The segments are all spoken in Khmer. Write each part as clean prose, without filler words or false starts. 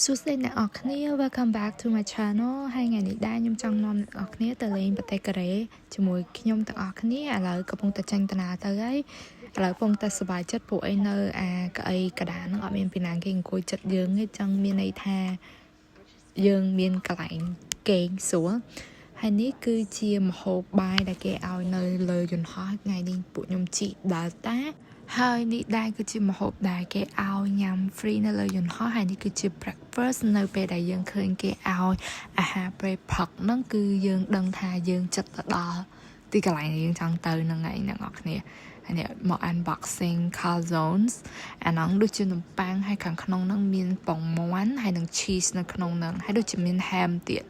សួស្តីអ្នកនរគ្នា Welcome back to my channel ហើយថ្ងៃនេះដែរខ្ញុំចង់នាំអ្នកនរគ្នាទៅលេងប្រទេសកូរ៉េជាមួយខ្ញុំទាំងអស់គ្នាឥឡូវកំពុងតែចេញដំណើរទៅហើយឥឡូវកំពុងតែសប្បាយចិត្តពួកអីនៅអាកៅអីកដាហ្នឹងអត់មានពីណាគេអង្គុយចិត្តយើងទេចឹងមានន័យថាយើងមានកន្លែងគេងស្រួលហើយនេះគឺជាម្ហូបបាយដែលគេឲ្យនៅលើយន្តហោះថ្ងៃនេះពួកខ្ញុំជីកដើរតាហើយនេះដែរគឺជាម្ហូបដែលគេឲ្យញ៉ាំ free នៅលើយន្តហោះហើយនេះគឺជា breakfast នៅពេលដែលយើងឃើញគេឲ្យអាហារពេលផឹកហ្នឹងគឺយើងដឹងថាយើងចិត្តទៅដល់ទីកន្លែងដែលយើងចង់ទៅហ្នឹងឯងអ្នកនរគ្នាហើយនេះមក unboxing calzones អាហ្នឹងដូចជានំប៉័ងហើយខាងក្នុងហ្នឹងមានពងមាន់ហើយនឹង cheese នៅក្នុងហ្នឹងហើយដូចជាមាន ham ទៀត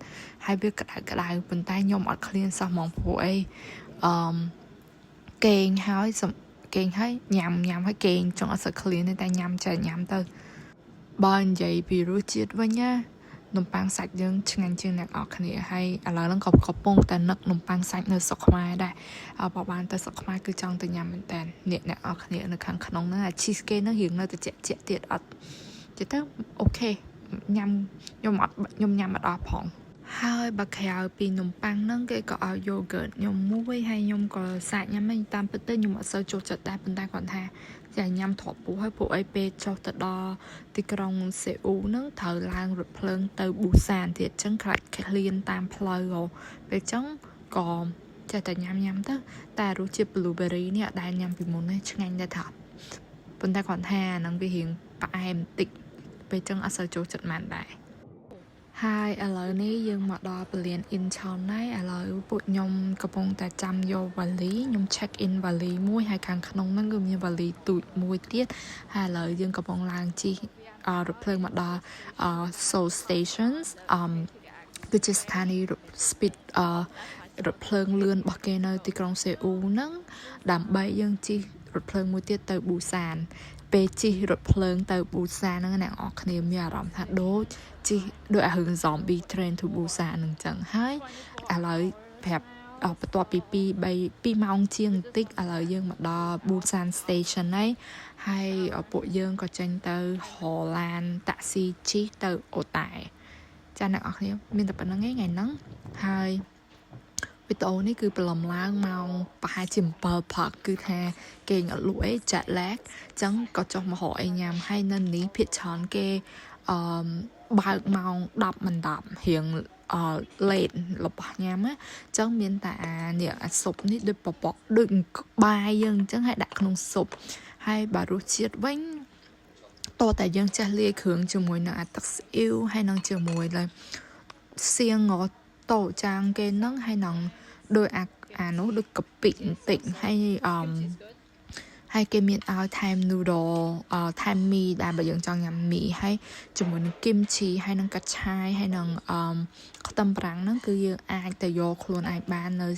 ហើយវាក្តៅប៉ុន្តែខ្ញុំអត់ឃ្លានសោះហ្មងព្រោះអីគេងហើយញ៉ាំហើយកេងចង់អត់សូវឃ្លានទេតែញ៉ាំទៅបើនិយាយពីរសជាតិវិញណានំប៉័ងសាច់យើងឆ្ងាញ់ជាងអ្នកនរគ្នាហើយឥឡូវហ្នឹងក៏កំពុងតែនឹកនំប៉័ងសាច់នៅស្រុកខ្មែរដែរបើបានទៅស្រុកខ្មែរគឺចង់ទៅញ៉ាំមែនតើអ្នកនរគ្នានៅខាងក្នុងហ្នឹងអា cheese គេហ្នឹងរៀងនៅតែជាក់ទៀតអត់ចេះទៅអូខេញ៉ាំខ្ញុំញ៉ាំអត់អស់ផងហើយបើក្រៅពីនំប៉័ងហ្នឹងគេក៏ឲ្យ yogurt ខ្ញុំមួយហើយខ្ញុំក៏សាច់ញ៉ាំហ្នឹងតាមពិតទៅខ្ញុំអត់សូវចូលចិត្តដែរប៉ុន្តែគាត់ថាចាញ៉ាំទ្របពោះហើយពួកអីពេលចុះទៅដល់ទីក្រុងសេអ៊ូហ្នឹងត្រូវឡើងរថភ្លើងទៅប៊ូសានទៀតអញ្ចឹងខ្លាចឃ្លានតាមផ្លូវពេលអញ្ចឹងក៏ចេះតែញ៉ាំទៅតែរសជាតិ blueberry នេះអត់ដែលញ៉ាំពីមុនទេឆ្ងាញ់ដែរថាប៉ុន្តែគាត់ថាហ្នឹងវារៀងផ្អែមបន្តិចពេលអញ្ចឹងអត់សូវចូលចិត្តបានដែរហើយឥឡូវនេះយើងមកដល់ពលាន Incheon ហើយឥឡូវពួកខ្ញុំកំពុងតែចាំយកវ៉ាលីខ្ញុំ check in វ៉ាលីមួយហើយខាងក្នុងហ្នឹងគឺមានវ៉ាលីទូចមួយទៀតហើយឥឡូវយើងកំពុងឡើងជិះរថភ្លើងមកដល់ Seoul Stations គឺជាស្ថានីយ៍ speed រថភ្លើងលឿនរបស់គេនៅទីក្រុងសេអ៊ូហ្នឹងដើម្បីយើងជិះរថភ្លើងមួយទៀតទៅប៊ូសានពេលជិះរថភ្លើងទៅប៊ូសានហ្នឹងអ្នកនរគ្នាមានអារម្មណ៍ថាដូចជិះដូចអារឿង zombie train to Busan ហ្នឹងចឹងហើយឥឡូវប្រាប់បន្ទាប់ពី2ម៉ោងជាងបន្តិចឥឡូវយើងមកដល់ Busan Station ហើយពួកយើងក៏ចេញទៅហៅឡានតាក់ស៊ីជិះទៅអូតែចាអ្នកនរគ្នាមានតែប៉ុណ្្នឹងឯងថ្ងៃហ្នឹងហើយវីដេអូនេះគឺប្រឡំឡើងម៉ោងប្រហែលជា7ព្រឹកគឺថាគេងអត់លក់អី jet lag អញ្ចឹងក៏ចុះមករកអីញ៉ាំហើយនៅនេះភាគច្រើនគេបើកម៉ោង10មិន10រៀងlate របស់ញ៉ាំណាអញ្ចឹងមានតែអាស៊ុបនេះដូចបបកដូចបាយយើងអញ្ចឹងឲ្យដាក់ក្នុងស៊ុបហើយបើរសជាតិវិញតោះតែយើងចេះលាយគ្រឿងជាមួយនឹងទឹកស៊ីអ៊ីវហើយនឹងជាមួយលើសៀងតូចាងគេហ្នឹងហើយនឹងដោយអានោះដូចកាពិបន្តិចហើយគេមានឲ្យថែម noodle ថែមមីដែលបើយើងចង់ញ៉ាំមីហើយជាមួយនឹង kimchi ហើយនឹងកាត់ឆាយហើយនឹងខ្ទឹមប្រាំងហ្នឹងគឺយើងអាចទៅយកខ្លួនឯងបាននៅ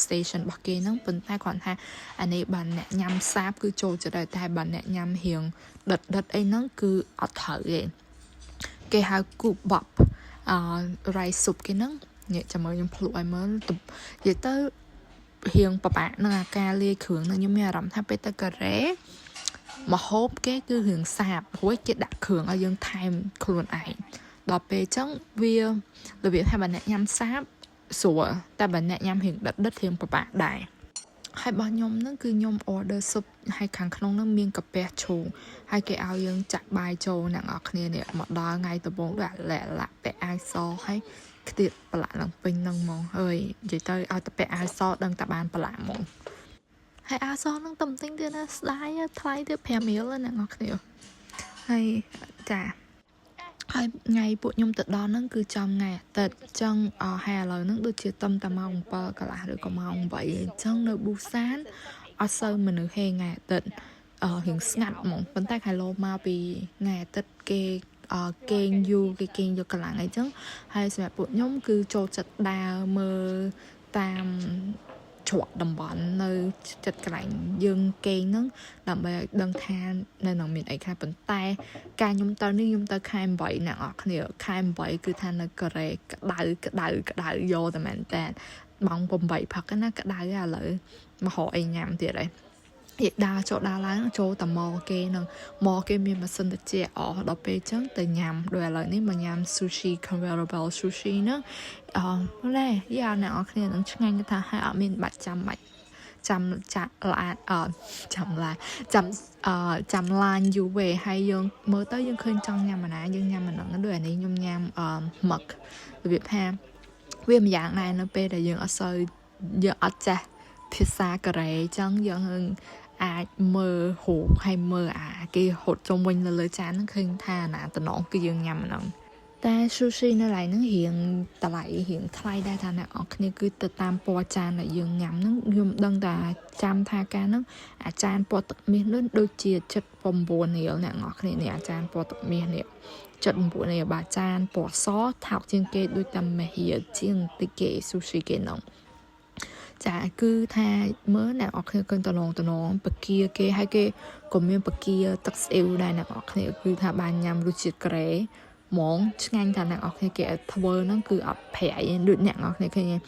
station របស់គេហ្នឹងប៉ុន្តែគាត់ថាអានេះបើអ្នកញ៉ាំសាបគឺចូលចិត្តដែរតែបើអ្នកញ៉ាំរៀងដិតអីហ្នឹងគឺអត់ត្រូវទេគេហៅ cook bop rice soup គេហ្នឹងនេះចាំមើលខ្ញុំភ្លក់ឲ្យមើលនិយាយទៅរៀងប្របាក់នឹងអាការលាយគ្រឿងនឹងខ្ញុំមានអារម្មណ៍ថាពេលទៅកូរ៉េម្ហូបគេគឺរឿងសាបព្រោះគេដាក់គ្រឿងឲ្យយើងថែមខ្លួនឯងដល់ពេលអញ្ចឹងវារបៀបថាបើអ្នកញ៉ាំសាបស្រួលតែបើអ្នកញ៉ាំរៀងដិតរៀងប្របាក់ដែរហើយរបស់ខ្ញុំហ្នឹងគឺខ្ញុំ order soup ហើយខាងក្នុងហ្នឹងមានកាពះឈូងហើយគេឲ្យយើងចាក់បាយចូលអ្នកនរគ្នានេះមកដល់ថ្ងៃដំបូងដូចលាក់ពាក់អាវសហើយខ្ទៀតប្រឡាក់ឡើងពេញហ្នឹងហ្មងហើយនិយាយទៅឲ្យតែពាក់អាវសដឹងតែបានប្រឡាក់ហ្មងហើយអាវសហ្នឹងតំទិញទៀតណាស្ដាយថ្លៃទៀត5រៀលអ្នកនរគ្នាហើយចាហើយថ្ងៃពួកខ្ញុំទៅដល់ហ្នឹងគឺចំថ្ងៃអាទិត្យចឹងហើយឥឡូវហ្នឹងដូចជាតែម៉ោង7កន្លះឬក៏ម៉ោង8អញ្ចឹងនៅប៊ូសានអត់សូវមនុស្សហេថ្ងៃអាទិត្យរៀងស្ងាត់ហ្មងប៉ុន្តែខែលោមកពីថ្ងៃអាទិត្យគេគេងយូរគេគេងយកកន្លងអីចឹងហើយសម្រាប់ពួកខ្ញុំគឺចូលចិត្តដើរមើលតាមច្រកតំបន់នៅចិត្តកន្លែងយើងគេងហ្នឹងដើម្បីឲ្យដឹងថានៅនឹងមានអីខ្លះប៉ុន្តែការខ្ញុំទៅនេះខ្ញុំទៅខែ8អ្នកនរគ្នាខែ8គឺថានៅកូរ៉េក្តៅយកតែមែនតើម៉ោង8ព្រឹកណាក្តៅឥឡូវមករកអីញ៉ាំទៀតហើយ hiện đa chỗ đa láng chỗ tầm mò kê miền mà sinh được chia ở đó bê chân từ nhằm đôi lại nếu mà nhằm sushi convertible sushi nữa đây giờ nào khi nó chung anh ta hay ở miền bạch chăm là chăm lan dù về hay dương mới tới dương khơi trong nhà mà nãy dương nhà mình nó đôi này nhung nhằm mật Việt Nam vì dạng này nó bê là dương ở sơi dương ở cha pizza cà rê chân dương mơ hộp hay mơ cái hộp trong mình là lời chán nó khinh tha nè tao nó cái dương nhầm nó ta sushi nó lại nó hiện ta lại hiện thay đa thà nè ở cái cứ tự tam po chan là dương nhầm nó dùng đơn ta chăm tha ca nó chan po tập miên nó đôi chia chất bom buồn nhiều nè ngọt này nè chan po tập miên nè chất buồn này bà chan po xó thảo trên kê đôi tầm mà hiện trên tê kê sushi kê nồng chả cứ tha mới nào ở kênh tao nong bậc kia cái hai cái còn miếng bậc kia tắc xêu đây nào ở cứ tha bàn nhầm lu chít kề món ngang thằng nào ở cái thưa nó cứ ở phèo được nhặng ở cái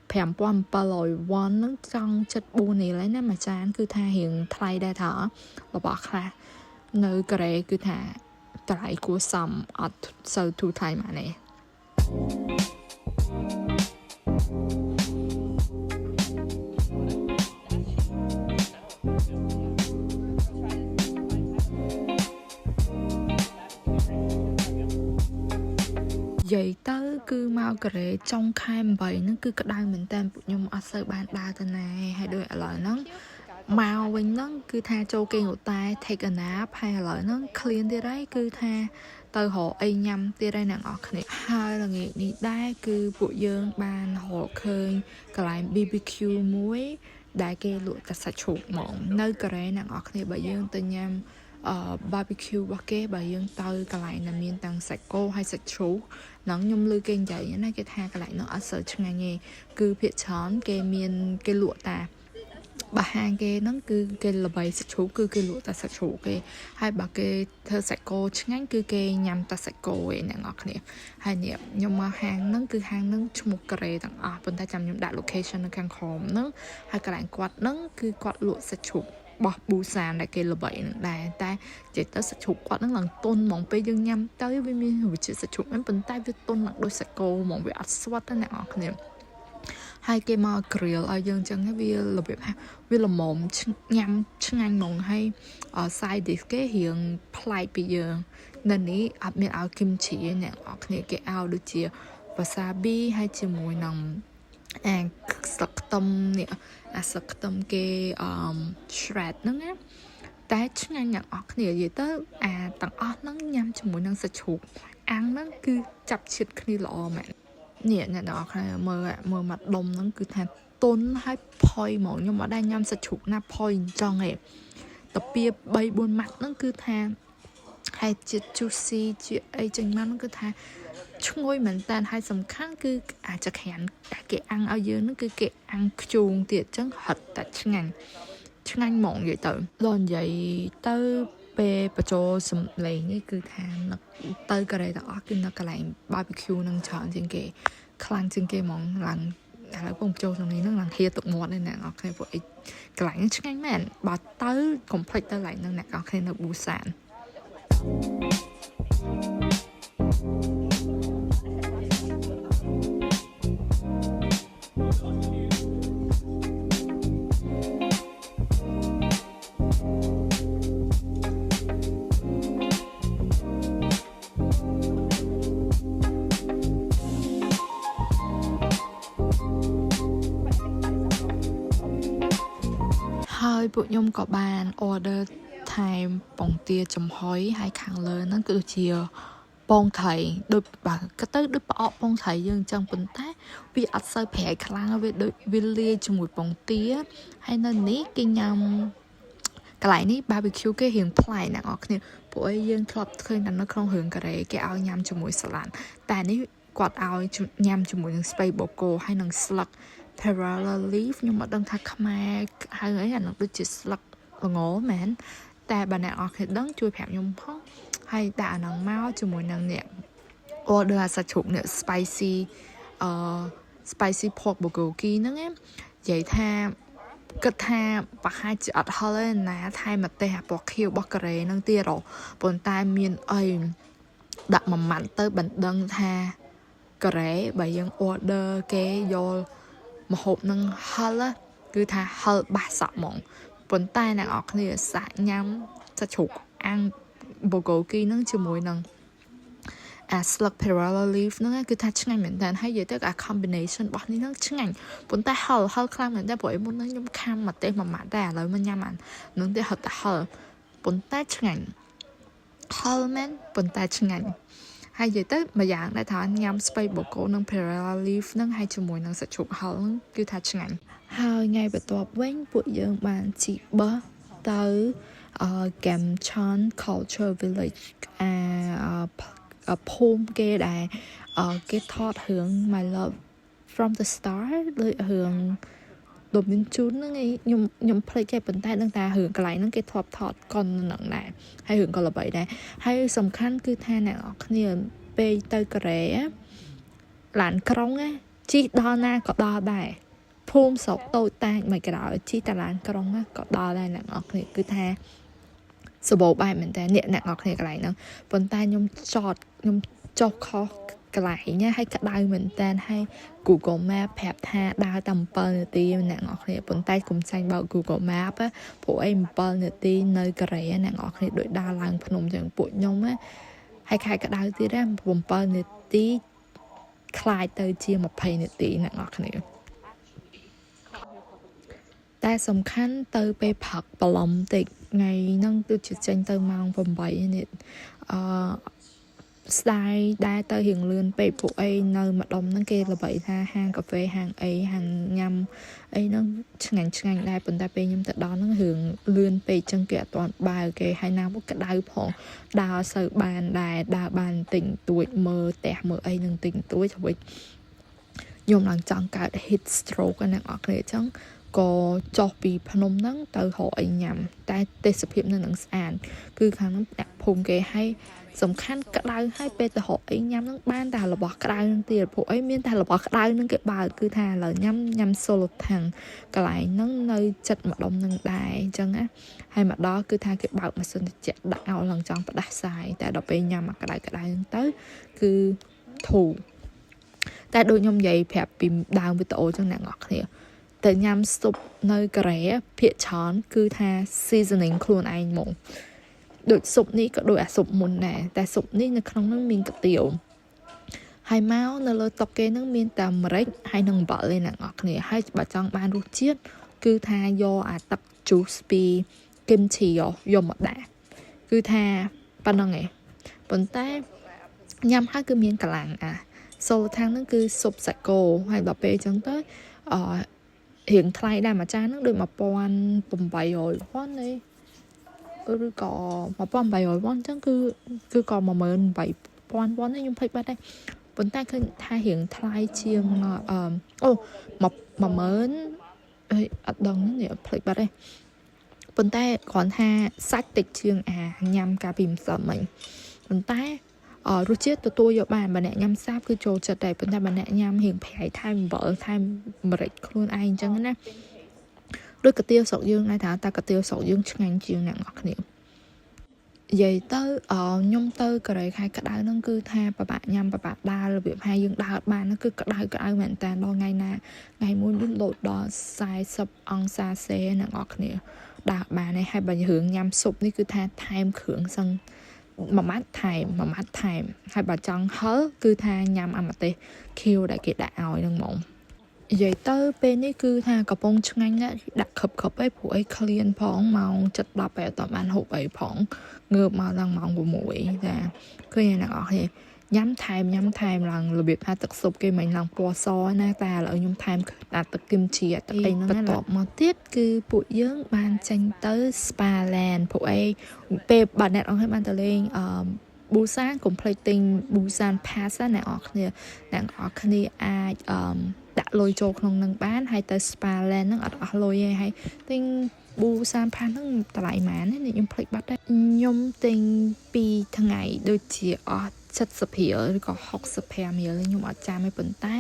phèm pom pa lòi vòn nó trong chất bu này lấy nó mà chán cứ tha hiện thay đây thở là bỏ ra nơi kề cứ tha tại của sầm ở sâu thu thay mà này vậy tới cứ mau kể trong khai vậy nó cứ cái đai mình tên nhưng mà sơ ban đa tên này hay đôi lại nó mau bên nó cứ tha châu cây ngột tay take a nap hay là nó clean đi đấy cứ tha từ hộ ai nhâm đi đây nặng ọt này hai là nghề đi đai cứ bộ dương ban hộ khơi cái lại BBQ muối đại kê lụa ta sạch chuột mỏng nơi cái nặng ọt này bởi dương từ nhâm barbecue bắc kế bởi dương tơi cái lại là miền tăng sạch cô hay sạch chú nó nhung lư kênh chạy như này cái tha cái lại nó ở sở chung nghe cứ phía chón cái miền cái lụa ta bà hàng cái nó cứ cái là bày sạch chú cứ cái lụa ta sạch chú cái hai bà cái thơ sạch cô chung ngắn cứ cái nhằm ta sạch cô ấy nè ngọt nè hai nè nhưng mà hàng nó cứ hàng nó chung một cái tặng bên ta chăm những đại location nó càng khóm nó hai cái lại quạt nó cứ quạt lụa sạch chú bỏ bù sàn lại cái là vậy là ta chỉ tới sạch chụp quạt nó lần tôn mỏng bây giờ nhâm tới với mình hồi chỉ sạch chụp em bên tay với tôn nặng đôi sạch cô mỏng với asphalt thế nào nè hai cái mà grill ở dân chân cái vì là việc vì là mỏng nhâm chân anh mỏng hay ở sai để cái hiện play bây giờ nên ní áp miệng áo kim chỉ nè nè cái áo được chia wasabi hay chia mùi nồng sắc tâm nè sắc tâm cái shred nó á ta chứ ngay nhận ớt nè vậy tới tặng ớt nó nhắm cho mỗi năng sạch chuột ăn nó cứ chập chịt khi lọ mà nè nè đó mờ mặt đông nó cứ thà tôn hay poi mỏng nhưng mà đang nhắm sạch chuột na poi cho nghề tập bia bay buồn mặt nó cứ thà hay chít juicy chuyện ấy chừng nó cứ thà ngôi mình tên hay sầm khăn cứ chắc hẹn cái ăn ở dưới nó cứ cái ăn chuồng tiệt chân hật tại chân anh mộng vậy tự rồi vậy tới bê bà cho sầm lệ như cứ than tới cái này đó cứ nó cái lại barbecue nâng chọn trên cái khăn trên cái món lần là con trâu trong này nó là hia tục một này nè ok vậy cái lại chân anh mẹ bà tới complete tới lại nó nè ok nó bù sàn hơi bộ nhung có bàn order time bông tia chấm hói hai kháng lớn nó cứ chia bông thầy đôi bà cái tới đôi bỏ bông thầy dương trong bình tác vì ở sơ phẻ kháng về đôi vì lia cho một bông tia hay nên ní cái nhầm cái lại ní barbecue cái hiện play nè ngọt nè bộ ấy dương club khơi nằm nó không hưởng cái đấy cái áo nhầm cho mũi salad tại ní quạt áo nhầm cho mũi space boko hay năng slug parallel leaf nhưng mà đang thắc mà hai người là nó được chỉ slug và ngố mến ta bà nào ở cái đấng chui phèo nhung không hay đã nắng máu cho mùi nắng nè order sạch chụp nè spicy pork bulgogi nữa em vậy tha គិតថាប្រហែលជាអត់ហល់ទេណាថៃមកទេអាពណ៌ខៀវរបស់កូរ៉េនឹងទៀតប៉ុន្តែមានអីដាក់មួយម៉ាត់ទៅបណ្ដឹងថាកូរ៉េបើយើង order គេយកម្ហូបនឹងហល់គឺថាហល់បាសសក់ហ្មងប៉ុន្តែអ្នកនរគ្នាសាក់ញ៉ាំសាច់ជ្រូកអាំងបូកូគីនឹងជាមួយនឹងអាស្លឹក perilla leaf ហ្នឹងគឺថាឆ្ងាញ់មែនតើហើយនិយាយទៅអា combination របស់នេះហ្នឹងឆ្ងាញ់ប៉ុន្តែហល់ខ្លាំងមែនតើព្រោះមុនហ្នឹងខ្ញុំខាំមកទេមួយម៉ាត់តែឥឡូវមកញ៉ាំអានឹងទេហត់តែហល់ប៉ុន្តែឆ្ងាញ់ហល់មែនប៉ុន្តែឆ្ងាញ់ហើយនិយាយទៅមួយយ៉ាងដែលថាញ៉ាំស្ពៃបូកូនិង perilla leaf ហ្នឹងហើយជាមួយនឹងសាច់ជ្រូកហល់ហ្នឹងគឺថាឆ្ងាញ់ហើយថ្ងៃបន្ទាប់វិញពួកយើងបានជីកបោះទៅGamcheon Culture Village ភូមិគេដែលគេថតរឿង My Love from the Start ដូចរឿងដូចមានជូនហ្នឹងឯងខ្ញុំភ្លេចគេប៉ុន្តែដឹងថារឿងកន្លែងហ្នឹងគេធ្លាប់ថតកុនហ្នឹងដែរហើយរឿងក៏ល្បីដែរហើយសំខាន់គឺថាអ្នកនរគ្នាពេលទៅកូរ៉េឡានក្រុងជីដល់ណាក៏ដល់ដែរភូមិស្រុកតូចតាចមិនក្រោយជីតាឡានក្រុងក៏ដល់ដែរអ្នកនរគ្នាគឺថាសបោបាយមែនតើអ្នកនរគ្នាកន្លែងហ្នឹងប៉ុន្តែខ្ញុំចុះខុសកន្លែងហើយក្តៅមែនតើហើយ Google Map ប្រាប់ថាដើរតែ7នាទីអ្នកនរគ្នាប៉ុន្តែកុំចាញ់បើ Google Map ព្រោះអី7នាទីនៅកូរ៉េអ្នកនរគ្នាដូចដើរឡើងភ្នំចឹងពួកខ្ញុំហើយខែក្តៅទៀត7នាទីខ្លាចទៅជា20នាទីអ្នកនរគ្នាតែសំខាន់ទៅពេលផឹកបឡំតិចថ្ងៃហ្នឹងគឺជាចេញទៅម៉ោង8នេះស្ដាយដែរទៅរៀងលឿនពេកពួកអីនៅម្ដុំហ្នឹងគេល្បីថាហាងកាហ្វេហាងអីហាងញ៉ាំអីហ្នឹងឆ្ងាញ់ដែរប៉ុន្តែពេលខ្ញុំទៅដល់ហ្នឹងរឿងលឿនពេកចឹងគេអត់ទាន់បើគេហើយណាមកក្តៅផងដើរសូវបានដែរដើរបានតិចតួចមើលផ្ទះមើលអីហ្នឹងតិចតួចទៅវិញខ្ញុំឡើងចង់កើត heat stroke ហ្នឹងអត់គ្នាចឹងក៏ចុះពីភ្នំហ្នឹងទៅរកអីញ៉ាំតែទេសភាពនៅនឹងស្អាតគឺខាងហ្នឹងអ្នកភូមិគេឲ្យសំខាន់ក្តៅឲ្យពេលទៅរកអីញ៉ាំហ្នឹងបានតែរបស់ក្តៅហ្នឹងទៀតព្រោះអីមានតែរបស់ក្តៅហ្នឹងគេបើគឺថាឥឡូវញ៉ាំសូឡូថាំងកន្លែងហ្នឹងនៅចិត្តម្ដុំហ្នឹងដែរអញ្ចឹងណាហើយមកដល់គឺថាគេបើកម៉ាស៊ីនត្រជាក់ដាក់ឲ្យឡើងចង់ផ្ដាសាយតែដល់ពេលញ៉ាំអាក្តៅហ្នឹងទៅគឺធូរតែដូចខ្ញុំនិយាយប្រាប់ពីដើមវីដេអូអញ្ចឹងអ្នកនរគ្នាតែញ៉ាំស៊ុបនៅកូរ៉េភាគច្រើនគឺថា seasoning ខ្លួនឯងហ្មងដូចស៊ុបនេះក៏ដូចអាស៊ុបមុនដែរតែស៊ុបនេះនៅក្នុងហ្នឹងមានកាទៀវហើយមកនៅលើតុគេហ្នឹងមានតែម្រេចហើយនឹងអំបិលឯអ្នកនរគ្នាហើយបើចង់បានរសជាតិគឺថាយកអាទឹក juice ពី kimchi យកមកដាក់គឺថាប៉ុណ្្នឹងឯងប៉ុន្តែញ៉ាំហើយគឺមានកលាំងសូលថាំងហ្នឹងគឺស៊ុបសាច់គោហើយដល់ពេលអញ្ចឹងទៅរៀងថ្លៃដែរមួយចានហ្នឹងដូច 1,800 វ៉ុនទេឬក៏ 1,800 វ៉ុនអញ្ចឹងគឺក៏ 18,000 វ៉ុនទេខ្ញុំភ្លេចបាត់ដែរប៉ុន្តែឃើញថារៀងថ្លៃជាង10000អត់ដឹងនេះភ្លេចបាត់ទេប៉ុន្តែគ្រាន់ថាសាច់តិចជាងញ៉ាំកាលពីម្សិលមិញប៉ុន្តែរសជាតិទទួលយកបានបើអ្នកញ៉ាំសាបគឺចូលចិត្តដែរប៉ុន្តែបើអ្នកញ៉ាំរៀងប្រៃថែមអំបិលថែមម្រេចខ្លួនឯងអញ្ចឹងណាដូចកាទៀវស្រុកយើងដែរថាតែកាទៀវស្រុកយើងឆ្ងាញ់ជាងអ្នកនរគ្នានិយាយទៅខ្ញុំទៅកូរ៉េខែក្តៅហ្នឹងគឺថាប្របាក់ញ៉ាំប្របាក់ដើររបៀបហើយយើងដើរបានហ្នឹងគឺក្តៅមែនតើដល់ថ្ងៃណាថ្ងៃមួយយើងលោតដល់40អង្សាសេអ្នកនរគ្នាដើរបានហើយបើរឿងញ៉ាំស៊ុបនេះគឺថាថែមគ្រឿងសឹងមួយម៉ាត់ថែមហើយបើចង់ហឹលគឺថាញ៉ាំអាម្ទេសខៀវដែលគេដាក់ឲ្យហ្នឹងហ្មងនិយាយទៅពេលនេះគឺថាកំពុងឆ្ងាញ់ណាស់ដាក់ខឹបអីព្រោះអីឃ្លានផងម៉ោង 7:10 ហើយអត់បានហូបអីផងងើបមកឡើងម៉ោង 6ចាឃើញអ្នកនរគ្នាញ៉ាំថែមឡើងរបៀបថាទឹកស៊ុបគេមិនឡើងពណ៌សណាតែឥឡូវខ្ញុំថែមដាក់ទឹកគឹមជីទឹកអីហ្នឹងបន្ទាប់មកទៀតគឺពួកយើងបានចេញទៅ Spa Land ពួកអីពេលបាត់អ្នកអង្គឲ្យបានទៅលេងប៊ូសានកុំភ្លេចទិញប៊ូសាន pass ណាអ្នកនរគ្នាអាចដាក់លុយចូលក្នុងនឹងបានហើយទៅ Spa Land ហ្នឹងអត់អស់លុយទេហើយទិញប៊ូសាន pass ហ្នឹងតម្លៃប៉ុន្មានខ្ញុំភ្លេចបាត់ដែរខ្ញុំទិញ2ថ្ងៃដូចជាអស់70រៀលឬក៏65រៀលខ្ញុំអត់ចាំទេប៉ុន្តែ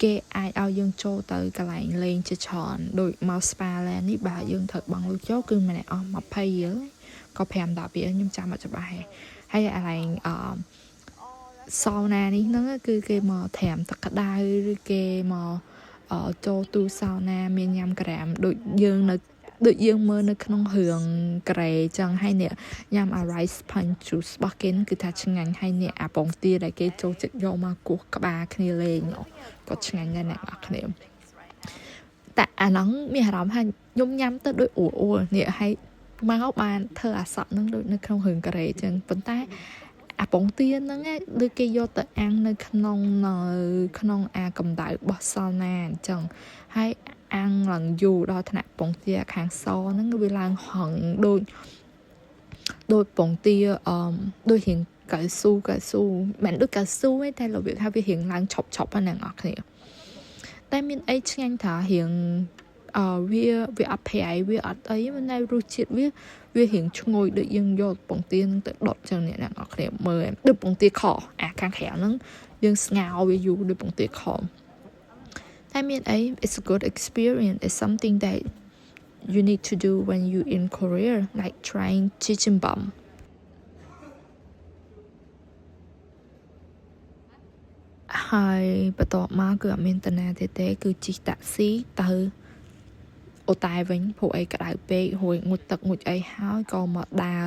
គេអាចឲ្យយើងចូលទៅកន្លែងលេងជាច្រើនដូចមក spa land នេះបើយើងត្រូវបង់លុយចូលគឺម្នាក់អស់20រៀលក៏5 10រៀលខ្ញុំចាំអត់ច្បាស់ហើយកន្លែងsauna នេះហ្នឹងគឺគេមកត្រាំទឹកក្តៅឬគេមកចូលទូ sauna មានញ៉ាំក្រាមដូចយើងមើលនៅក្នុងរឿងក្រែចឹងហើយនេះញ៉ាំ rice punch juice របស់គេគឺថាឆ្ងាញ់ហើយនេះអាពងទាដែលគេចូលចិត្តយកមកគោះក្បាលគ្នាលេងក៏ឆ្ងាញ់ដែរអ្នកនរគ្នាតែអាហ្នឹងមានអារម្មណ៍ថាខ្ញុំញ៉ាំទៅដូចអួលនេះហើយមកបានធ្វើអាសក់ហ្នឹងដូចនៅក្នុងរឿងក្រែចឹងប៉ុន្តែអាពងទាហ្នឹងដូចគេយកទៅអាំងនៅក្នុងអាកម្ដៅរបស់សាវណាអញ្ចឹងហើយអាំងឡើងយូរដល់ថ្នាក់ពងទាខាងសហ្នឹងវាឡើងហឹងដូចពងទាដូចរៀងកៅស៊ូមិនដូចកៅស៊ូទេតែរបៀបថាវារៀងឡើងឆប់ហ្នឹងអ្នកនរគ្នាតែមានអីឆ្ងាញ់ថារៀងវាអត់ប្រៃវាអត់អីមិនដែលរសជាតិវារៀងឈ្ងុយដូចយើងយកពងទានឹងទៅដុតចឹងអ្នកនរគ្នាមើលដូចពងទាខអាខាងក្រៅហ្នឹងយើងស្ងោរវាយូរដូចពងទាខតែមានអី it's a good experience it's something that you need to do when you in Korea like trying chichimbam ហើយបន្ទាប់មកគឺអត់មានតាណាទេគឺជិះតាក់ស៊ីទៅអូតែវិញព្រោះអីក្តៅពេករួយងូតទឹកងូតអីហើយក៏មកដើរ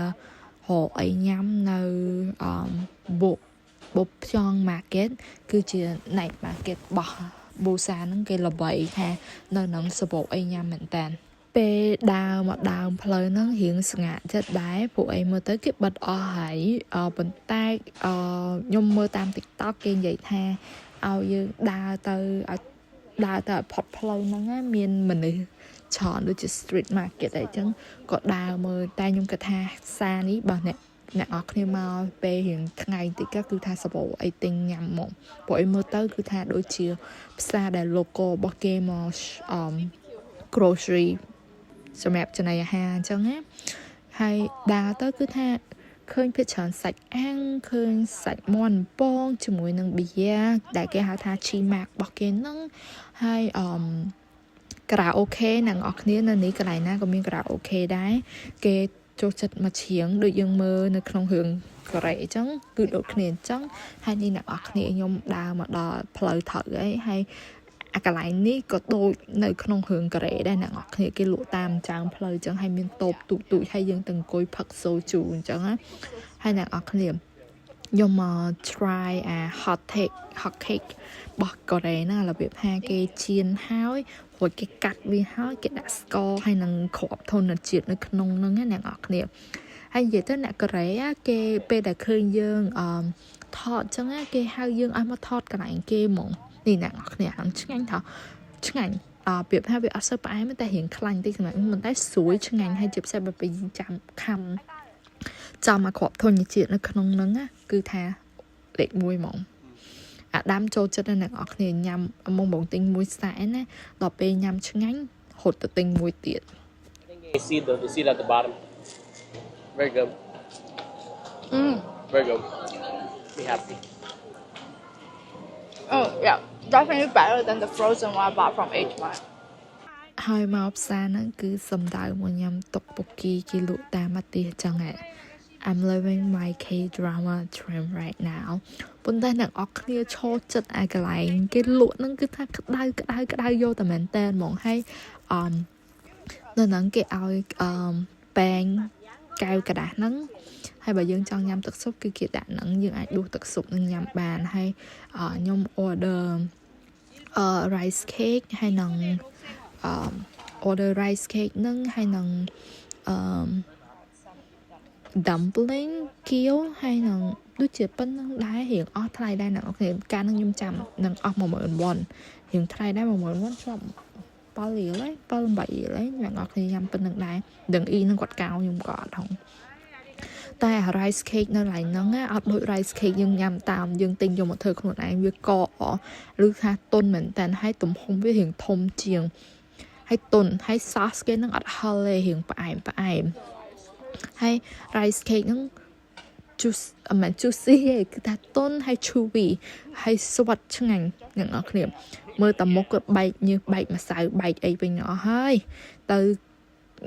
រកអីញ៉ាំនៅបុកផ្ចង់ market គឺជា night market របស់ប៊ូសាហ្នឹងគេល្បីថានៅនឹងសបោអីញ៉ាំមែនតើពេលដើរមកដើមផ្លូវហ្នឹងរៀងស្ងាត់ចិត្តដែរព្រោះអីមើលទៅគេបិទអស់ហើយប៉ុន្តែខ្ញុំមើលតាម TikTok គេនិយាយថាឲ្យយើងដើរទៅផុតផ្លូវហ្នឹងមានមនុស្សច្រើនដូចជា street market អីចឹងក៏ដើរមើលតែខ្ញុំគិតថាផ្សារនេះរបស់អ្នកអរគ្នាមកពេលរៀងថ្ងៃតិចគឺថាសបោអីទិញញ៉ាំមកព្រោះអីមើលទៅគឺថាដូចជាផ្សារដែល local របស់គេមក grocery សម្រាប់ចំណីអាហារអញ្ចឹងណាហើយដើរទៅគឺថាឃើញភាគច្រើនសាច់អាំងឃើញសាច់មាន់ពងជាមួយនឹងប៊ីយ៉ាដែលគេហៅថា chi mark របស់គេហ្នឹងហើយការ៉ាអូខេអ្នកនរគ្នានៅនេះកន្លែងណាក៏មានការ៉ាអូខេដែរគេចូលចិត្តមកច្រៀងដូចយើងមើលនៅក្នុងរឿងកូរ៉េអញ្ចឹងគឺដូចគ្នាអញ្ចឹងហើយនេះអ្នកនរគ្នាខ្ញុំដើរមកដល់ផ្លូវត្រូវហើយអាកន្លែងនេះក៏ដូចនៅក្នុងរឿងកូរ៉េដែរអ្នកនរគ្នាគេលក់តាមចាងផ្លូវអញ្ចឹងហើយមានតូបទូចហើយយើងទៅអង្គុយផឹកសូជូអញ្ចឹងណាហើយអ្នកនរគ្នាខ្ញុំមក try អា hot cake របស់កូរ៉េណារបៀបថាគេចៀនហើយរួចគេកាត់វាហើយគេដាក់ស្ករហើយនឹងគ្រាប់ធនជាតិនៅក្នុងហ្នឹងណាអ្នកនរគ្នាហើយនិយាយទៅអ្នកកូរ៉េគេពេលដែលឃើញយើងថតអញ្ចឹងគេហៅយើងឲ្យមកថតកន្លែងគេហ្មងនេះអ្នកនរគ្នាហ្នឹងឆ្ងាញ់ប្រៀបថាវាអត់សូវផ្អែមតែរៀងខ្លាញ់តិចសម្រាប់មិនតែស្រួយឆ្ងាញ់ហើយជាពិសេសបើពេលចាំខំចំមកគ្រាប់ធនជាតិនៅក្នុងហ្នឹងគឺថាលេខ1ហ្មងអាដាមចូលចិត្តអ្នកនរគ្នាញ៉ាំមុំបងទិញមួយស្តែណាដល់ពេលញ៉ាំឆ្ងាញ់ហត់ទៅទិញមួយទៀត the seed at the bottom very good very good be happy oh yeah definitely better than the frozen one I bought from H Mart ហើយមកផ្សារហ្នឹងគឺសំដៅមកញ៉ាំតុកបុកគីគេលក់តាមមាត់ទីចឹងI'm living my K-drama dream right now ប៉ុន្តែអ្នកអរគ្នាឈរចិត្តឲ្យកន្លែងគេលក់ហ្នឹងគឺថាក្តៅយកតែមែនតើហ្មងហើយនៅហ្នឹងគេឲ្យប៉ែងកែវกระดาษហ្នឹងហើយបើយើងចង់ញ៉ាំទឹកស៊ុបគឺគេដាក់ហ្នឹងយើងអាចដួសទឹកស៊ុបនឹងញ៉ាំបានហើយខ្ញុំ order rice cake ហើយនឹងorder rice cake ហ្នឹងហើយនឹងdumpling គៀវហើយនឹងដូចជាប៉ុណ្ណឹងដែររៀងអស់ថ្លៃដែរអ្នកនរគ្នាកាលហ្នឹងខ្ញុំចាំនឹងអស់10000វ៉ុនរៀងថ្លៃដែរ10000វ៉ុនជាប់7រៀលហើយ7 8រៀលហើយអ្នកនរគ្នាញ៉ាំប៉ុណ្ណឹងដែរដឹងអ៊ីហ្នឹងគាត់កោខ្ញុំក៏អត់ហងតែ rice cake នៅកន្លែងហ្នឹងអត់ដូច rice cake យើងញ៉ាំតាមយើងទិញយកមកធ្វើខ្លួនឯងវាកឬថាទុនមែនតើហើយទំហំវារៀងធំជាងហើយទុនហើយ sauce គេហ្នឹងអត់ហឹរទេរៀងផ្អែមហើយ rice cake ហ្នឹង juice មិន juicy ទេគឺថាទន់ហើយ chewy ហើយស្វិតឆ្ងាញ់អ្នកនរគ្នាមើលតែមុខក៏បែកញើសបែកម្សៅបែកអីវិញអស់ហើយទៅ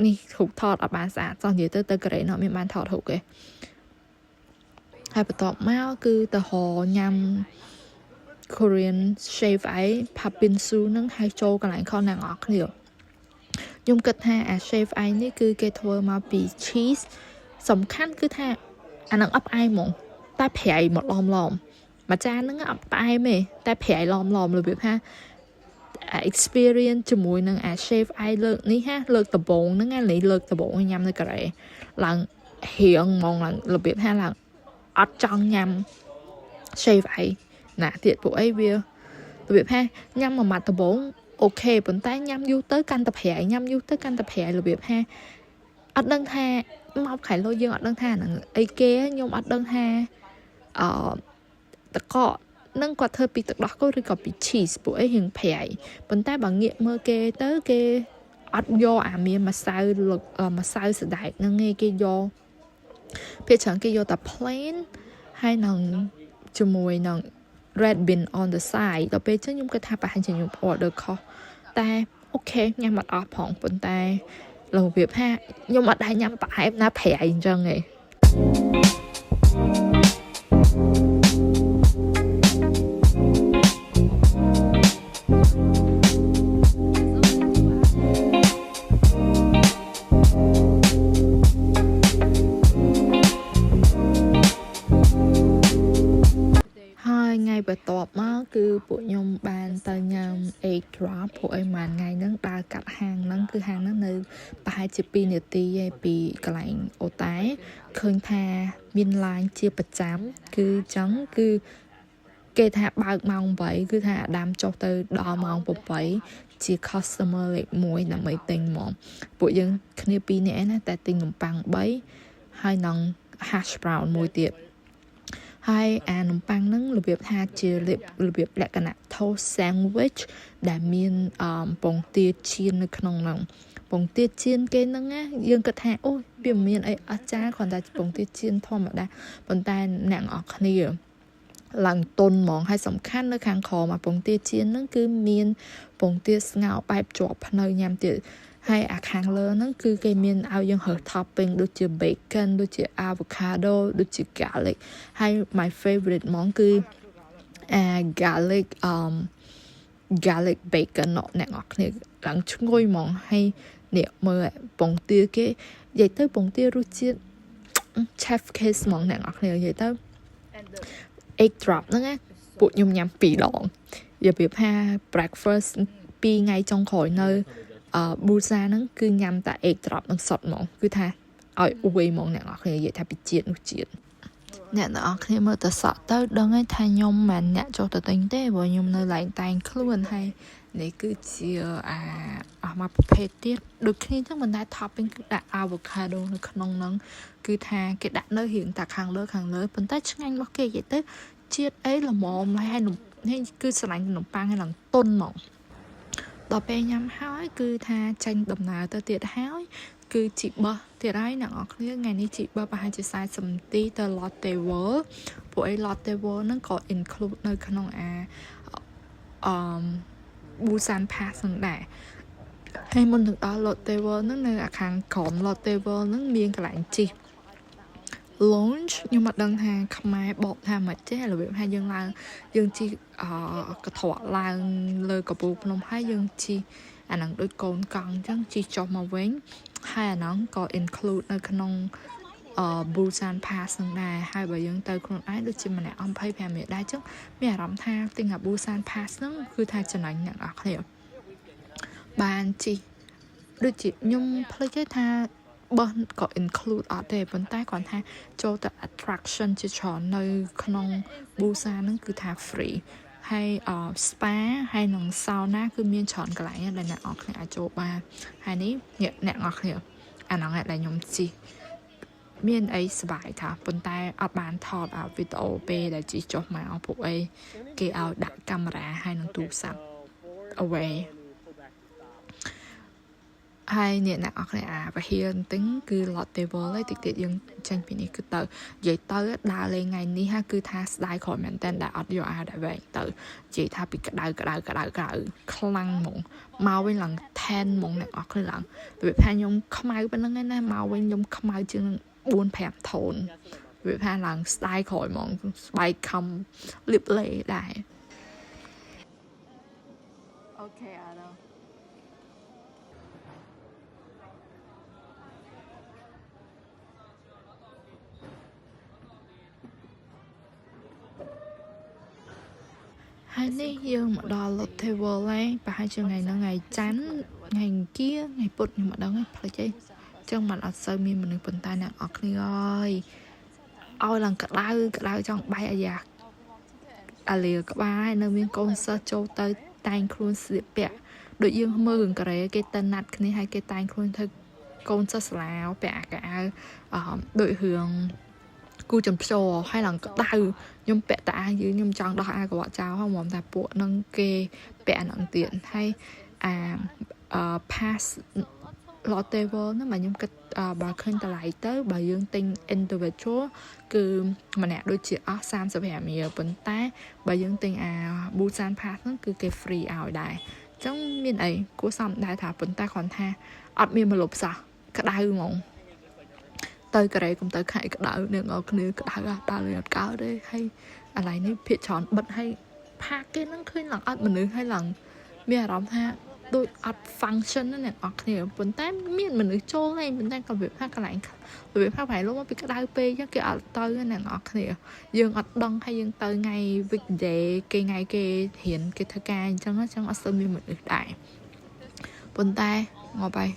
នេះរូបថតអត់បានស្អាតសោះនិយាយទៅកូរ៉េនោះមានបានថតរូបគេហើយបន្ទាប់មកគឺទៅហៅញ៉ាំ Korean shave ice Papinsu នឹងហើយចូលកន្លែងខុសអ្នកនរគ្នាខ្ញុំគិតថាអា shave ice នេះគឺគេធ្វើមកពី cheese សំខាន់គឺថាអានឹងអត់ផ្អែមហ្មងតែប្រៃមកឡំមួយចានហ្នឹងអត់ផ្អែមទេតែប្រៃឡំរបៀបថា experience ជាមួយនឹងអា shave ice លើកនេះហាលើកដំបូងហ្នឹងណាលើកដំបូងញ៉ាំនៅកូរ៉េឡើងរៀងហ្មងឡើងរបៀបថាឡើងអត់ចង់ញ៉ាំ shave ice ណាទៀតពួកអីវារបៀបថាញ៉ាំមួយម៉ាត់ដំបូងអូខេប៉ុន្តែញ៉ាំយូរទៅកាន់តែប្រៃញ៉ាំយូរទៅកាន់តែប្រៃរបៀបថាអត់ដឹងថាមកខៃលោយើងអត់ដឹងថាហ្នឹងអីគេខ្ញុំអត់ដឹងថាតកនឹងគាត់ធ្វើពីទឹកដោះគោឬក៏ពី cheese ពួកអីរៀងប្រៃប៉ុន្តែបើងាកមើលគេទៅគេអត់យកអាមានម្សៅសណ្ដែកហ្នឹងឯងគេយកភាគច្រើនគេយកតែ plain ហើយនឹងជាមួយនឹង red bean on the side ដល់ពេលចឹងខ្ញុំគិតថាប្រហែលជាខ្ញុំ order ខុសតែអូខេញ៉ាំអត់អស់ផងប៉ុន្តែរបៀបថាខ្ញុំអត់ដែរញ៉ាំប្រហែលណាប្រៃអញ្ចឹងឯងបន្ទាប់មកគឺពួកខ្ញុំបានទៅញ៉ាំ egg drop ពួកអីមួយថ្ងៃហ្នឹងដើរកាត់ហាងហ្នឹងគឺហាងហ្នឹងនៅប្រហែលជា2នាទីឯពីកន្លែងអូតែឃើញថាមាន line ជាប្រចាំគឺអញ្ចឹងគឺគេថាបើកម៉ោង8គឺថាអាដាមចុះទៅដល់ម៉ោង8ជា customer លេខ1ដើម្បីទិញហ្មងពួកយើងគ្នា2នាក់ណាតែទិញនំប៉័ង3ហើយនឹង hash brown មួយទៀតហើយអានំប៉័ងហ្នឹងរបៀបថាជារបៀបលក្ខណៈ toast sandwich ដែលមានពងទាចៀននៅក្នុងហ្នឹងពងទាចៀនគេហ្នឹងណាយើងគិតថាអូវាមិនមានអីអស្ចារ្យគ្រាន់តែពងទាចៀនធម្មតាប៉ុន្តែអ្នកនរគ្នាឡើងតុនហ្មងហើយសំខាន់នៅខាងក្រោមអាពងទាចៀនហ្នឹងគឺមានពងទាស្ងោរបែបជាប់ភ្នៅញ៉ាំទៀតហើយអាខាងលើហ្នឹងគឺគេមានឲ្យយើងរើស topping ដូចជា bacon ដូចជា avocado ដូចជា garlic ហើយ my favorite ហ្មងគឺgarlic bacon អ្នកនរគ្នាឡើងឈ្ងុយហ្មងហើយនេះមើលពងទាគេនិយាយទៅពងទារសជាតិ chef kiss ហ្មងអ្នកនរគ្នានិយាយទៅ egg drop ហ្នឹងណាពួកខ្ញុំញ៉ាំ2ដងនិយាយថា breakfast 2ថ្ងៃចុងក្រោយនៅប៊ូសាហ្នឹងគឺញ៉ាំតែ egg drop នឹងសុទ្ធហ្មងគឺថាឲ្យអ៊ុយហ្មងអ្នកនរគ្នានិយាយថាពីជាតិនោះជាតិអ្នកនរគ្នាមើលទៅសក់ទៅដឹងហើយថាខ្ញុំមិនអ្នកចុះទៅទិញទេព្រោះខ្ញុំនៅឡែងតែងខ្លួនហើយនេះគឺជាអស់មកប្រភេទទៀតដូចគ្នាចឹងមិនដែល topping គឺដាក់ avocado នៅក្នុងហ្នឹងគឺថាគេដាក់នៅរៀងតែខាងលើប៉ុន្តែឆ្ងាញ់របស់គេនិយាយទៅជាតិអីល្មមហើយនេះគឺស្រឡាញ់នំប៉័ងហើយឡើងតុនហ្មងដល់ពេលញ៉ាំហើយគឺថាចាញ់ដំណើរទៅទៀតហើយគឺជីបោះទៀតហើយអ្នកនរគ្នាថ្ងៃនេះជីបោះប្រហែលជា40នាទីទៅ Lotte World ពួកអី Lotte World ហ្នឹងក៏ include នៅក្នុងBusan Pass ហ្នឹងដែរហើយមុនទៅដល់ Lotte World ហ្នឹងនៅខាងក្រោម Lotte World ហ្នឹងមានកន្លែងជិះ launch ខ្ញុំអត់ដឹងថាខ្មែរបកថាម៉េចទេរបៀបថាយើងជិះកត្រកឡើងលើកំពូលភ្នំហើយយើងជិះអាហ្នឹងដូចកូនកង់អញ្ចឹងជិះចុះមកវិញហើយអាហ្នឹងក៏ include នៅក្នុងBusan Pass ហ្នឹងដែរហើយបើយើងទៅខ្លួនឯងដូចជាម្នាក់25នាក់ដែរអញ្ចឹងមានអារម្មណ៍ថាទិញអា Busan Pass ហ្នឹងគឺថាចំណេញអ្នកនរគ្នាបានជិះដូចជាខ្ញុំភ្លេចទេថាបើក៏ include អត់ទេប៉ុន្តែគាត់ថាចូលទៅ attraction ជាច្រើននៅក្នុង Busan ហ្នឹងគឺថា free ហើយspa ហើយនឹង sauna គឺមានច្រើនកន្លែងដែលអ្នកនរគ្នាអាចចូលបានហើយនេះអ្នកនរគ្នាអាហ្នឹងដែលខ្ញុំជិះមានអីសុបាយថាប៉ុន្តែអត់បានថតវីដេអូពេលដែលជិះចុះមកពួកអីគេឲ្យដាក់កាមេរ៉ាហើយនឹងទូរស័ព្ទ away hai nè nè ở này và hiện tính cứ lọt table lấy tiệt dương tranh pin này cứ tự vậy tới đa lên ngày ní ha cứ tha style khỏi mình tên đã ở vô đã vậy tự chị tha bị cái đau khăng mộng mau bên lần than mộng này ở cái lần vì pha nhung không ai bên lần này mau bên nhung không ai chừng buồn phèm thốn vì pha lần style khỏi mộng bài không liệp lệ đại ok ở đâu hai này dương mà đo lột table ấy và hai trường ngày nó ngày chán ngày kia ngày bột nhưng mà đó ngay phải chứ trong mặt ở sau mình được phần tay nè ở này rồi ôi lần cả đau trong bay à giặc lìa các ba nơi miền con sơ châu tới tay khuôn xịt bẹ đội dương mơ hưởng cái tên nát cái này hai cái tay khuôn thôi con sơ sào bẹ cả đội hưởng cô chấm sò hay là đau nhung bẹ tạ dưới nhung trăng đó ai của bọn cháu không mồm ta bộ nâng kê bẹ nặng tiền hay pass lọt table nó mà nhung cái bà khơi ta lại tới bà dương tinh individual cứ mà nè đôi chị ở sam sẽ phải nhiều vấn tá bà dương tinh busan pass nó cứ cái free ảo đại trong miền ấy của xong đại thả vấn ta còn tha ở miền mà lục sao cái đau mộng tới cái đấy cũng tới khai cái đau nên ở cái đau là cao đấy hay lại này phía chọn bật hay pa cái nó khơi là ở mình hay là miền đóng ha đôi ở function nó nè ở cái vấn tá miền mình trôi lên mình đang còn việc khác cái lại việc khác phải lúc mà bị cái đau pe chứ cái ở tới cái này ở cái dương ở đông hay dương tới ngày việc để cái ngày cái hiện cái thơ ca trong ở sân miền mình được đại vấn tá ngồi bay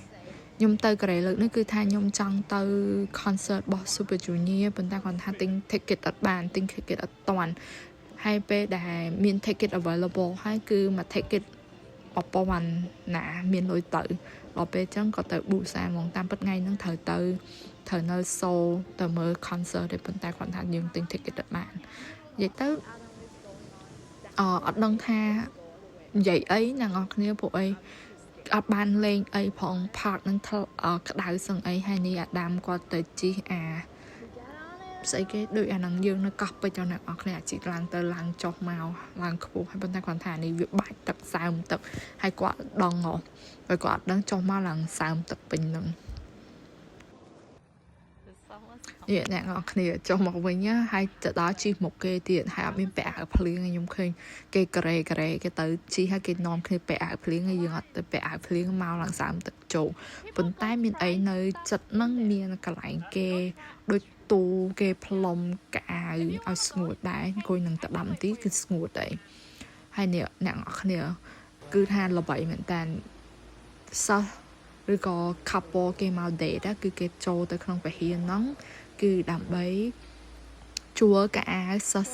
nhung tới cái lực nó cứ thay nhung trong tới concert của Super Junior bên ta còn thay tính ticket ở bàn tính ticket ở toàn hay về để miền ticket available hay cứ mà ticket ở bao hoàn nã miền nội tự ở bên trong có tới Busan mong tam bất ngay nó thời nơi show tới mới concert để bên ta còn thay nhung tính ticket ở bàn vậy tới ở đông tha vậy ấy là ngọt như bộ ấy ở ban lên ấy phong park năng thọ cái đảo sân ấy hay nè đam qua tới chi xây cái đội năng dương nó cọcไปcho nó ở này chỉ làm tới làm chọc màu làm khổ hay bên ta còn thả này việc bài tập sao tập hay quả đòn ngọt rồi quả đang chọc màu làm sao tập bình luận vậy nè ngọt này cho một mình nhá hay đó chỉ một cái tiền hay ở bên bẻ ở phơi ngay nhung khơi cái cái tới chỉ hay cái non khơi bẻ ở phơi ngay dương ở tới bẻ ở phơi màu làm sao tập chủ bên tay miền ấy nơi chật nâng miền cái lại cái đôi tu cái plom cả ở ngồi đấy coi nâng tập đậm tí cái ngồi đấy hay nè ngọt này cứ than là vậy mình tàn sao rồi có couple cái màu để đó cứ cái trâu tới không phải hiền nóng cứ đảm bấy chua cả sốt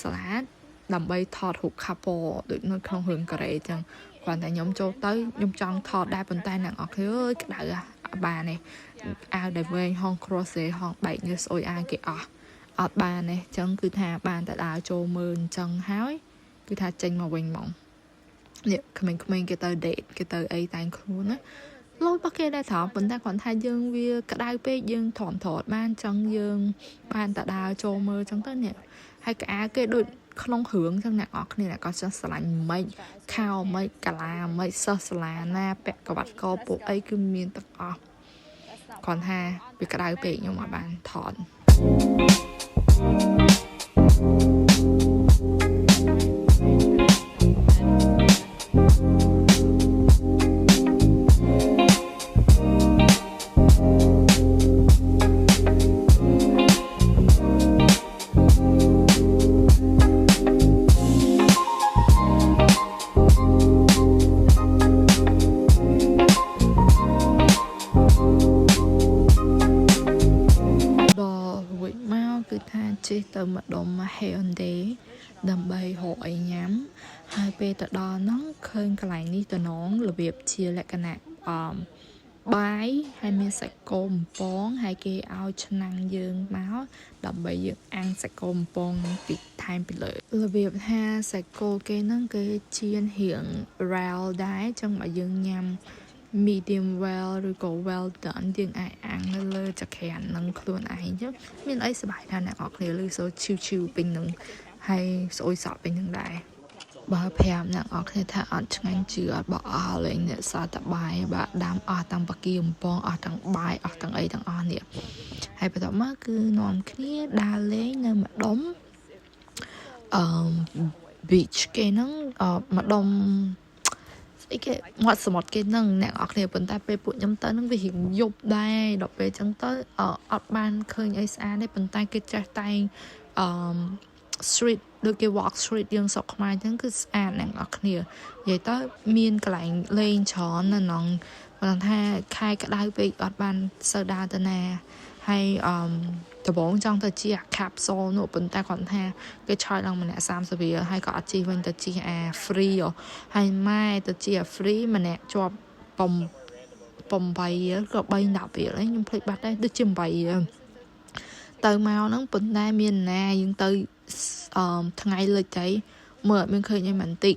lá đảm bấy thọt hụt couple được nó không hưởng cái đấy chẳng còn tại nhóm trâu tới nhóm trăng thọt đai bên tay nặng ơi ơi cái đại bà này ao đại về hong cross hong bảy như sôi ai cái ở bà này chẳng cứ thà bàn tại đảo trâu mơn chẳng hái cứ thà tranh màu quanh mỏng nè mình cái tờ date cái tờ ấy tại luôn á lôi bắc kia đây thọ mình ta còn thay dương vi cả đai pe dương thọn thọt ban trong dương ban tại đào trâu mơ trong tới nè hay cả cái đôi không hướng trong nè ngọt này là có sơ lạnh mấy khao mấy cả là mấy sơ là na bẹt cả bát co bộ ấy cứ miên tập còn ha vì cả đai pe nhưng mà ban thọn chỉ từ mặt độ mà heo đế đầm bay hội nhắm hai pe từ đó nó khơi cái này đi từ nó là việc chia lại cái nè បាយហើយមានសាច់គោបំពងហើយគេឲ្យឆ្នាំងយើងមកដើម្បីយើងអាំងសាច់គោបំពងនឹងពីថែមពីលើរបៀបថាសាច់គោគេហ្នឹងគេចៀនរៀង rare ដែរចឹងបើយើងញ៉ាំ medium well ឬក៏ well done យើងអាចអាំងនៅលើចក្រាននឹងខ្លួនឯងចឹងមានអីសប្បាយថាអ្នកនរគ្នាឮសូឈឺពេញនឹងហើយស្អុយសក់ពេញនឹងដែរបើប្រាប់អ្នកនរគ្នាថាអត់ឆ្ងាញ់ជឿអត់បោះអស់លេងអ្នកសតបាយបាទដាំអស់ទាំងបាគីបំពងអស់ទាំងបាយអស់ទាំងអីទាំងអស់នេះហើយបន្ទាប់មកគឺនាំគ្នាដើរលេងនៅម្ដុំbeach គេហ្នឹងម្ដុំស្អីគេមាត់សមុទ្រគេហ្នឹងអ្នកនរគ្នាប៉ុន្តែពេលពួកខ្ញុំទៅហ្នឹងវារៀងយប់ដែរដល់ពេលចឹងទៅអត់បានឃើញអីស្អាតទេប៉ុន្តែគេចេះតែងstreet ដូចគេ walk street យើងស្រុកខ្មែរចឹងគឺស្អាតអ្នកនរគ្នានិយាយទៅមានកន្លែងលេងច្រើននៅក្នុងគាត់ថាខែក្តៅពេកអត់បានសូវដើរទៅណាហើយដំបងចង់ទៅជិះ capsule នោះប៉ុន្តែគាត់ថាគេឆើតឡើងម្នាក់30រៀលហើយក៏អត់ជិះវិញទៅជិះអា free ហើយម៉ែទៅជិះអា free ម្នាក់ជាប់8រៀលក៏3 10រៀលខ្ញុំភ្លេចបាត់ដែរដូចជា8រៀលទៅមកហ្នឹងប៉ុន្តែមានណាយើងទៅថ្ងៃលិចទៅមើលអត់មានឃើញអីមិនតិច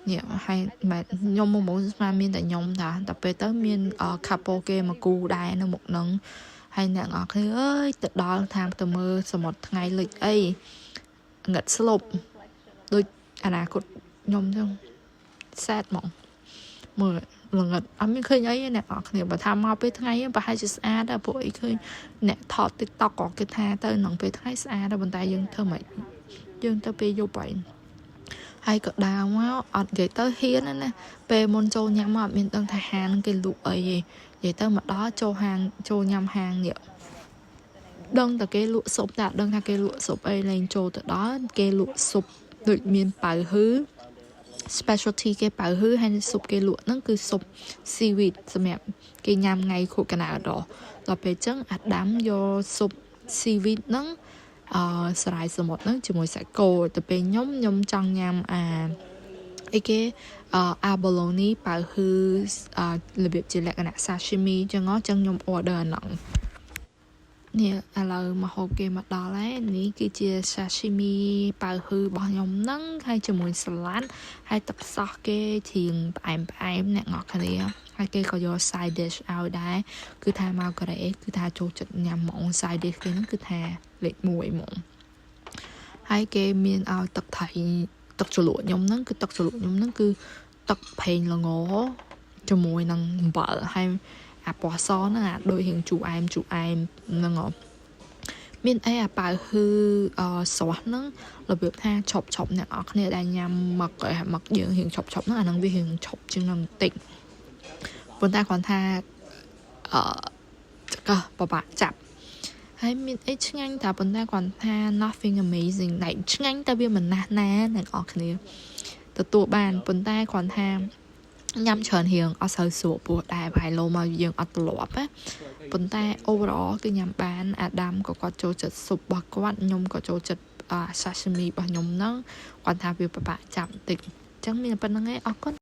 នេះហើយខ្ញុំមកស្មានមានតែខ្ញុំតាតែពេលទៅមាន couple គេមកគូដែរនៅមុខហ្នឹងហើយអ្នកនរគ្នាអើយទៅដល់តាមទៅមើលសមុទ្រថ្ងៃលិចអីងឹតស្លុបដូចអនាគតខ្ញុំចឹងសែតហ្មងមើលល្ងឹតអត់មានឃើញអីអ្នកនរគ្នាបើថាមកពេលថ្ងៃប្រហែលជាស្អាតដែរពួកអីឃើញអ្នកថត TikTok ក៏គេថាទៅក្នុងពេលថ្ងៃស្អាតដែរប៉ុន្តែយើងធ្វើមិនយើងទៅពេលយប់ហើយហើយក៏ដើរមកអត់និយាយទៅហ៊ានណាពេលមុនចូលញ៉ាំមកអត់មានដឹងថាហាងគេលក់អីទេនិយាយទៅមកដល់ចូលញ៉ាំហាងនេះដឹងតែគេលក់ស៊ុបតែអត់ដឹងថាគេលក់ស៊ុបអីលេងចូលទៅដល់គេលក់ស៊ុបដូចមានប៉ៅហ៊ឺ specialty គេប៉ៅហ៊ឺហើយស៊ុបគេលក់ហ្នឹងគឺស៊ុប seaweed សម្រាប់គេញ៉ាំថ្ងៃខួបកណ្ដាលដល់ពេលចឹងអាដាំយកស៊ុប seaweed ហ្នឹងស្រាយសមុទ្រហ្នឹងជាមួយសាច់គោទៅពេលខ្ញុំចង់ញ៉ាំអីគេabalone ប៉ៅហ៊ឺរបៀបជាលក្ខណៈ sashimi ចឹងខ្ញុំ order អាហ្នឹងនេះឥឡូវមកហូបគេមកដល់ហើយនេះគឺជា sashimi ប៉ៅហ៊ឺរបស់ខ្ញុំហ្នឹងហើយជាមួយ salad ហើយទឹកសោះគេជ្រៀងផ្អែមអ្នកនរគ្នាហើយគេក៏យក side dish ឲ្យដែរគឺថាមកកូរ៉េគឺថាចូលចិត្តញ៉ាំហ្មង side dish គេហ្នឹងគឺថាលេខ1ហ្មងហើយគេមានឲ្យទឹកថៃទឹកជ្រលក់ខ្ញុំហ្នឹងគឺទឹកជ្រលក់ខ្ញុំហ្នឹងគឺទឹកផេងល្ងជាមួយនឹងអំបិលហើយអាពណ៌សហ្នឹងអាដូចរៀងជូរអែមហ្នឹងមានអីអាប៉ៅហ៊ឺស្រស់ហ្នឹងរបៀបថាឈប់អ្នកនរគ្នាដែលញ៉ាំមកយើងរៀងឈប់ហ្នឹងអាហ្នឹងវារៀងឈប់ជាងនឹងបន្តិចប៉ុន្តែគាត់ថាក៏បបាក់ចាប់ហើយមានអីឆ្ងាញ់តែប៉ុន្តែគាត់ថា nothing amazing តែឆ្ងាញ់តែវាមិនណាស់ណាអ្នកនរគ្នាទទួលបានប៉ុន្តែគាត់ថាញ៉ាំច្រើនរៀងអត់សូវស្រួលពោះដែរប្រហែលលោមកយើងអត់ទ្លាប់ណាប៉ុន្តែ overall គឺញ៉ាំបានអាដាមក៏គាត់ចូលចិត្តស៊ុបរបស់គាត់ខ្ញុំក៏ចូលចិត្តsashimi របស់ខ្ញុំហ្នឹងគាត់ថាវាពិបាកចាប់បន្តិចអញ្ចឹងមានប៉ុណ្្នឹងឯងអរគុណ